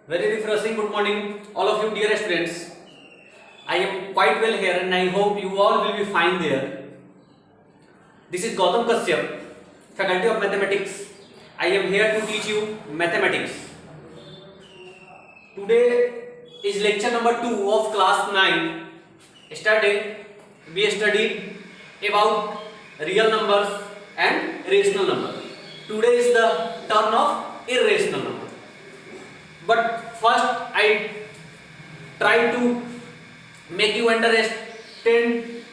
Very refreshing. Good morning, all of you dear students. I am quite well here and I hope you all will be fine there. This is Gautam Kashyap, Faculty of Mathematics. I am here to teach you mathematics. Today is lecture number 2 of class 9. Yesterday we studied about real numbers and rational numbers. Today is the turn of irrational numbers. But first I try to make you understand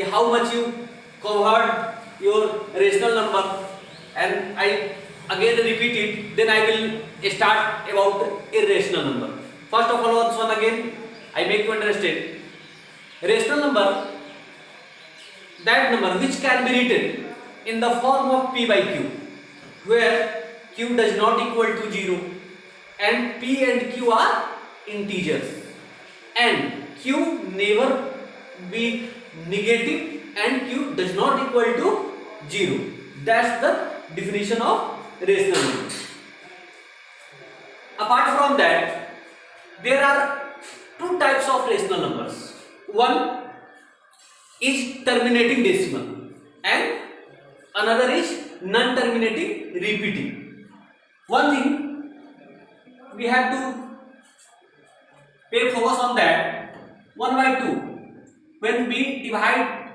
how much you covered your rational number, and I again repeat it, then I will start about irrational number. First of all, once again I make you understand rational number, that number which can be written in the form of p by q, where q does not equal to 0 and p and q are integers, and q never be negative and q does not equal to 0. That's the definition of rational number. Apart from that, there are two types of rational numbers. One is terminating decimal and another is non-terminating repeating. One thing we have to pay focus on that, 1 by 2. When we divide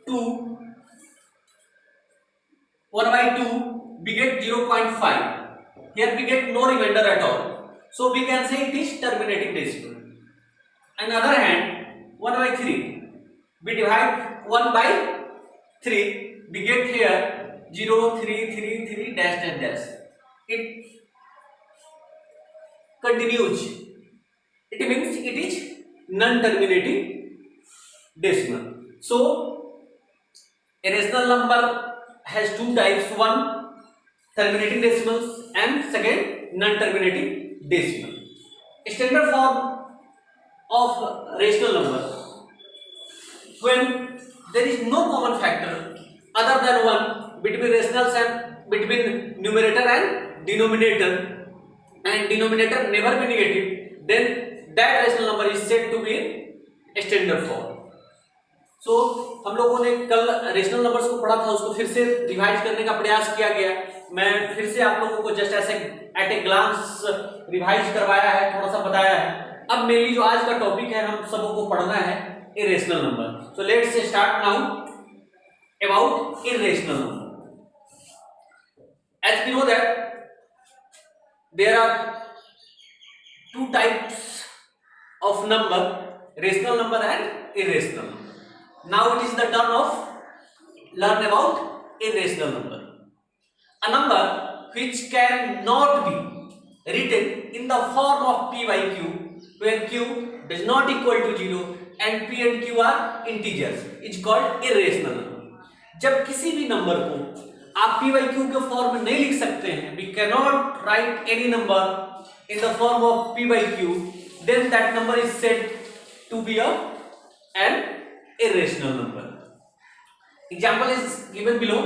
2, 1 by 2, we get 0.5. Here we get no remainder at all. So we can say it is terminating decimal. On the other hand, 1 by 3, we divide 1 by 3, we get here 0, 3, 3, 3, dash, dash, dash. It continues. It means it is non-terminating decimal. So a rational number has two types: one terminating decimals and second non-terminating decimal. Standard form of rational number, when there is no common factor other than 1 between rationals and between numerator and denominator never be negative, then that rational number is said to be in standard form. So हम लोगों ने कल rational numbers को पढ़ा था, उसको फिर से रिवाइज करने का प्रयास किया गया. मैं फिर से आप लोगों को जस्ट ऐसे एट ए ग्लांस रिवाइज करवाया है, थोड़ा सा बताया है. अब मेनली जो आज का टॉपिक है हम सबों को पढ़ना है irrational number. So let's start now about irrational number. As we know that there are two types of number, rational number and irrational number. Now it is the turn of learn about irrational number. A number which cannot be written in the form of p by q, where q does not equal to 0 and p and q are integers, is called irrational number. जब किसी भी number को आप p by q के form में नहीं लिख सकते हैं, we cannot write any number in the form of p by q, then that number is said to be an irrational number. Example is given below: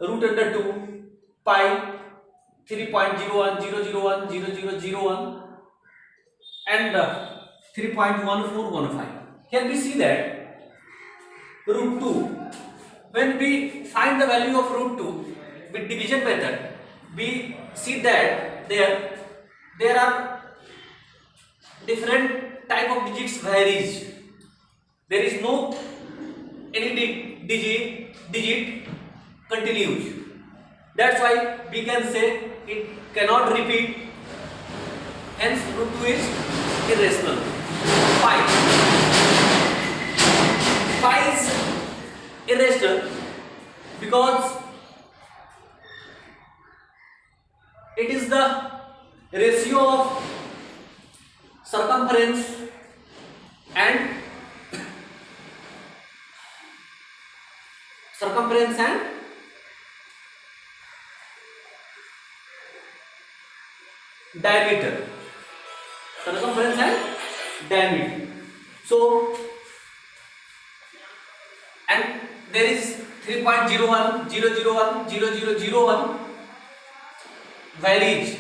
root under 2 pi 3.0100100001 and 3.1415. Here we see that root 2, when we find the value of root 2 with division method, we see that there are different type of digits varies. There is no any digit continues. That's why we can say it cannot repeat. Hence root 2 is irrational. Pi is irrational because it is the ratio of circumference and diameter. So, and there is 3.01, 001, 0001 varies.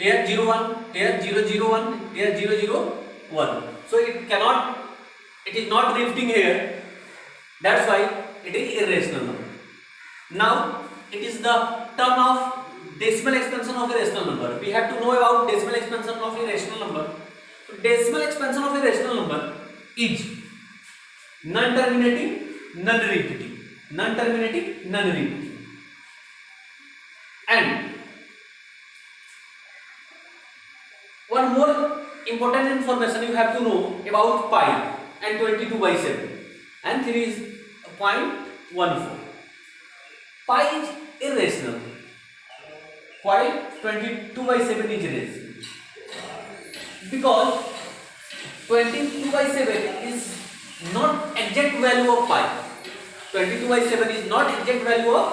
here 0 1, here 0 0 1, here 0 0 1. So it is not repeating here. That's why it is irrational number. Now it is the term of decimal expansion of a rational number. We have to know about decimal expansion of a rational number. So decimal expansion of a rational number is non-terminating, non-repeating, non-terminating, non-repeating. And one more important information you have to know about pi and 22/7 and 3.14. Pi is irrational while 22/7 is rational, because 22/7 is not exact value of pi. 22/7 is not exact value of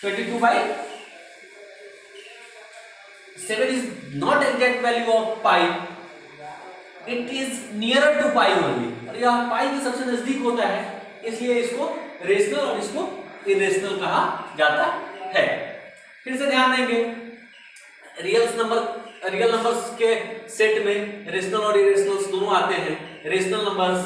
22/7 is not exact value of pi. It is nearer to pi only. और यह पाई के सबसे नजदीक होता है, इसलिए इसको rational और इसको इरेशनल कहा जाता है। फिर से ध्यान देंगे, रियल नंबर्स के सेट में रेशनल और इरेशनल्स दोनों आते हैं। रेशनल नंबर्स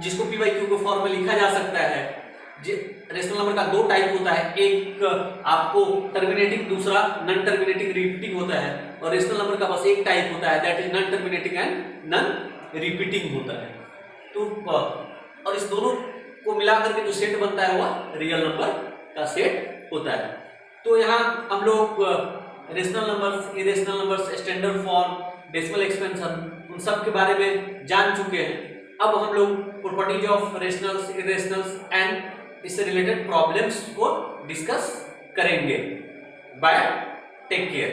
जिसको पी बाई क्यू के फॉर्म में लिखा जा सकता है। रेशनल नंबर का दो टाइप होता है, एक आपको टर्मिनेटिंग, दूसरा नॉन टर्मिनेटिंग रिपीटिंग होता है। और रेशनल नंबर का बस एक टाइप होता है, that is non terminating and non repeating होता है। तो और इस दोनों को मिलाकर के जो सेट बनता है वह रियल नंबर का सेट होता है। तो यहाँ हम लोग rational numbers, irrational numbers, standard form, decimal expansion, उन सब के बारे में जान चुके हैं। अब हम लोग properties of rationals, irrationals and इससे रिलेटेड प्रॉब्लम्स को डिस्कस करेंगे। Bye, take care.